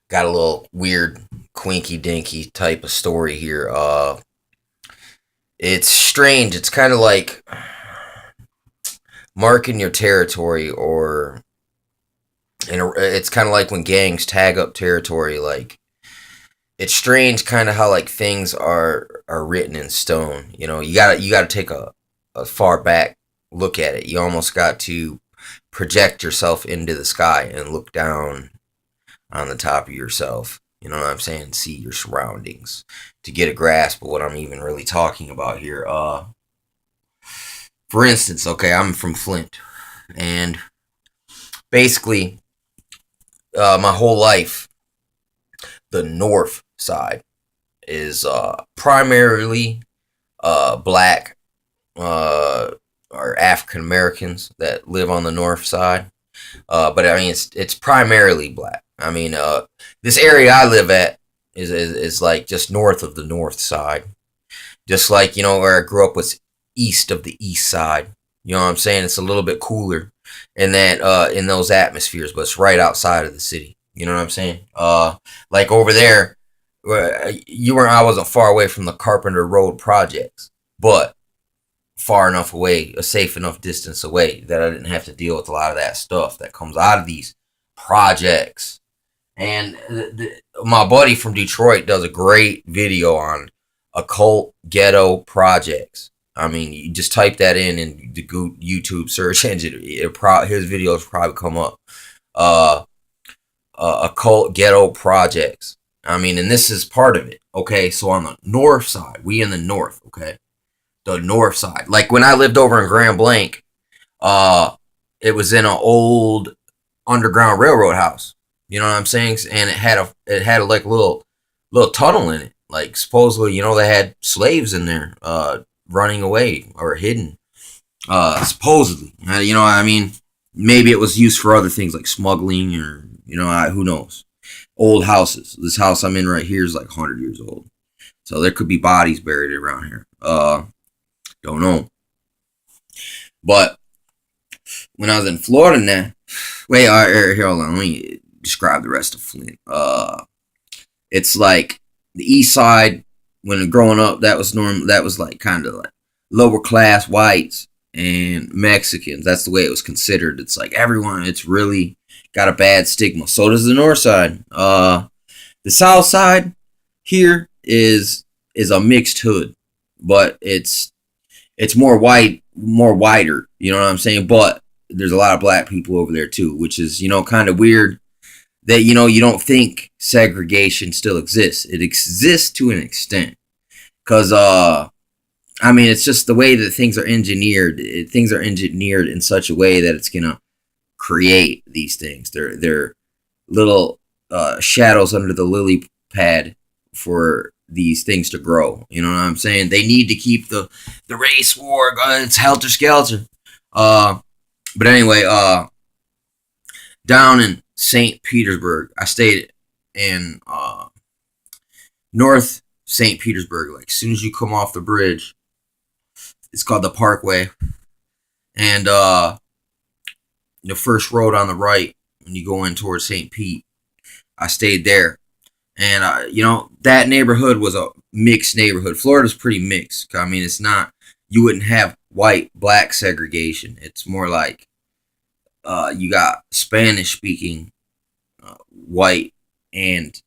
Got a little weird, quinky dinky type of story here. It's strange. It's kind of like marking your territory, or it's kind of like when gangs tag up territory. Like it's strange, kind of how like things are written in stone. You gotta take a far back look at it. You almost got to project yourself into the sky and look down on the top of yourself. You know what I'm saying? See your surroundings to get a grasp of what I'm even really talking about here. For instance, okay, I'm from Flint, and basically, my whole life, the North Side is primarily black or African Americans that live on the North Side. But I mean, it's primarily black. I mean, this area I live at is like just north of the North Side. Just like, where I grew up was east of the East Side. You know what I'm saying? It's a little bit cooler in that in those atmospheres, but it's right outside of the city. You know what I'm saying? Like over there, I wasn't far away from the Carpenter Road projects, but far enough away, a safe enough distance away that I didn't have to deal with a lot of that stuff that comes out of these projects. And my buddy from Detroit does a great video on occult ghetto projects. I mean, you just type that in the YouTube search engine, his videos probably come up. Uh, occult ghetto projects. I mean, and this is part of it. Okay, so on the north side, we in the north. Okay, the north side. Like when I lived over in Grand Blanc, uh, it was in an old underground railroad house. You know what I'm saying? And it had a like little tunnel in it. Like supposedly, they had slaves in there, running away or hidden. Supposedly, I mean, maybe it was used for other things like smuggling or who knows. Old houses. This house I'm in right here is like 100 years old, so there could be bodies buried around here. Don't know. But when I was in Florida now, wait, here, hold on. Let me describe the rest of Flint. It's like the east side. When growing up, that was normal. That was like kind of like lower class whites and Mexicans. That's the way it was considered. It's like everyone. It's really got a bad stigma. So does the north side. The south side here is a mixed hood, but it's more white, more wider. You know what I'm saying? But there's a lot of black people over there too, which is kind of weird that you don't think segregation still exists. It exists to an extent, because I mean, it's just the way that things are engineered. Things are engineered in such a way that it's gonna create these things. They're little shadows under the lily pad for these things to grow. You know what I'm saying? They need to keep the race war going. It's helter skelter. But anyway, down in St. Petersburg, I stayed in North St. Petersburg. Like as soon as you come off the bridge, it's called the Parkway, and the first road on the right when you go in towards St. Pete. I stayed there, and that neighborhood was a mixed neighborhood. Florida's pretty mixed. I mean, it's not, you wouldn't have white black segregation. It's more like you got Spanish speaking white and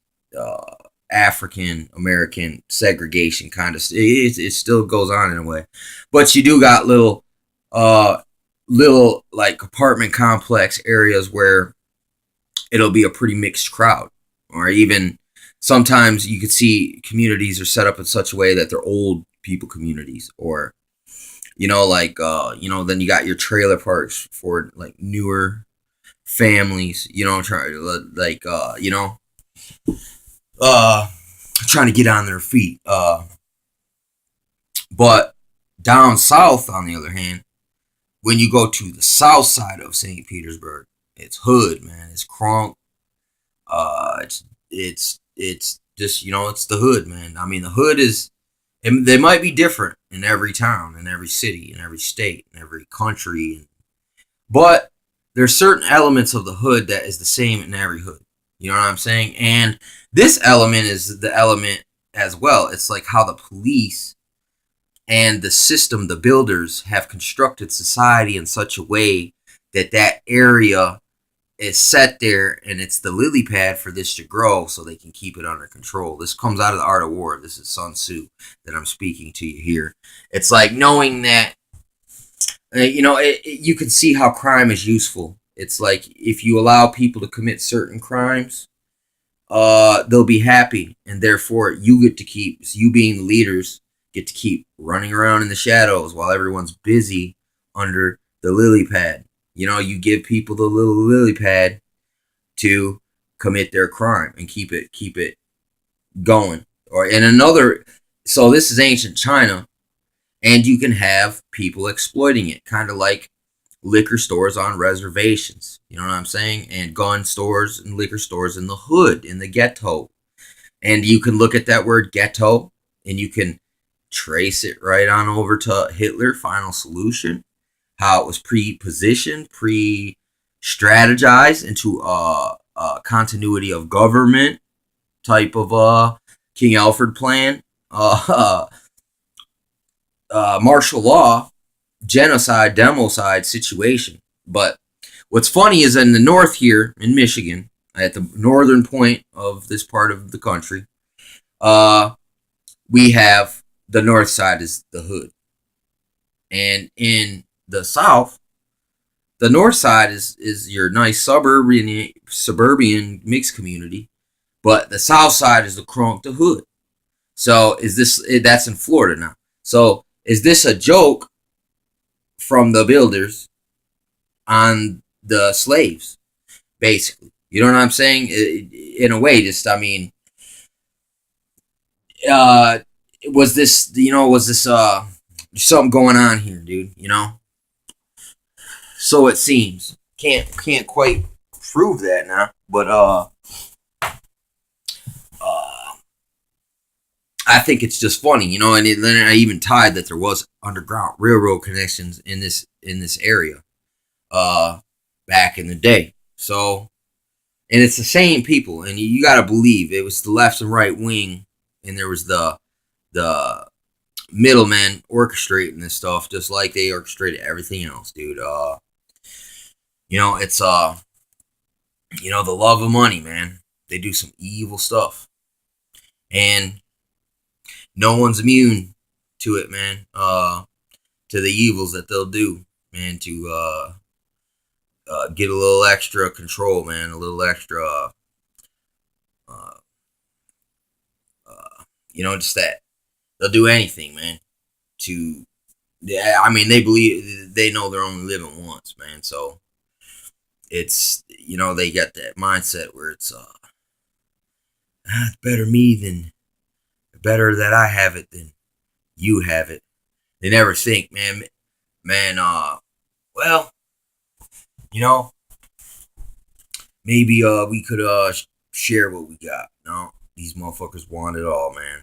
African American segregation kind of. It still goes on in a way, but you do got little like apartment complex areas where it'll be a pretty mixed crowd, or even sometimes you could see communities are set up in such a way that they're old people communities, or then you got your trailer parks for like newer families, trying to get on their feet. But down south, on the other hand, when you go to the south side of St. Petersburg, it's hood, man. It's crunk. It's just it's the hood, man. I mean, the hood is. And they might be different in every town, in every city, in every state, in every country, but there's certain elements of the hood that is the same in every hood. You know what I'm saying? And this element is the element as well. It's like how the police and the system, the builders, have constructed society in such a way that that area is set there and it's the lily pad for this to grow so they can keep it under control. This comes out of the art of war. This is Sun Tzu that I'm speaking to you here. It's like knowing that, you can see how crime is useful. It's like if you allow people to commit certain crimes, they'll be happy, and therefore you get to keep, you being the leaders, get to keep running around in the shadows while everyone's busy under the lily pad. You give people the little lily pad to commit their crime and keep it going. Or in another, so this is ancient China, and you can have people exploiting it, kind of like liquor stores on reservations. You know what I'm saying? And gun stores and liquor stores in the hood, in the ghetto. And you can look at that word ghetto and you can trace it right on over to Hitler, Final Solution, how it was pre-positioned, pre-strategized into a continuity of government type of King Alfred plan, martial law, genocide, democide situation. But what's funny is in the north here in Michigan, at the northern point of this part of the country, we have the north side is the hood. And in the south, the north side is your nice suburban mixed community, but the south side is the crunk, the hood. So is this, that's in Florida now. So is this a joke from the builders on the slaves, basically? You know what I'm saying? In a way, just, I mean, uh, was this something going on here, dude? So it seems. Can't quite prove that now, but uh, I think it's just funny, and then I even tied that there was underground railroad connections in this area, uh, back in the day. So, and it's the same people, and you got to believe it was the left and right wing, and there was the middlemen orchestrating this stuff, just like they orchestrated everything else, dude. It's the love of money, man. They do some evil stuff, and no one's immune to it, man. To the evils that they'll do, man. To get a little extra control, man. A little extra, uh, just that they'll do anything, man. To, yeah, I mean, they know they're only living once, man. So it's, they got that mindset where it's better me than, better that I have it than you have it. They never think, man. Well, you know, maybe we could share what we got. No, these motherfuckers want it all, man.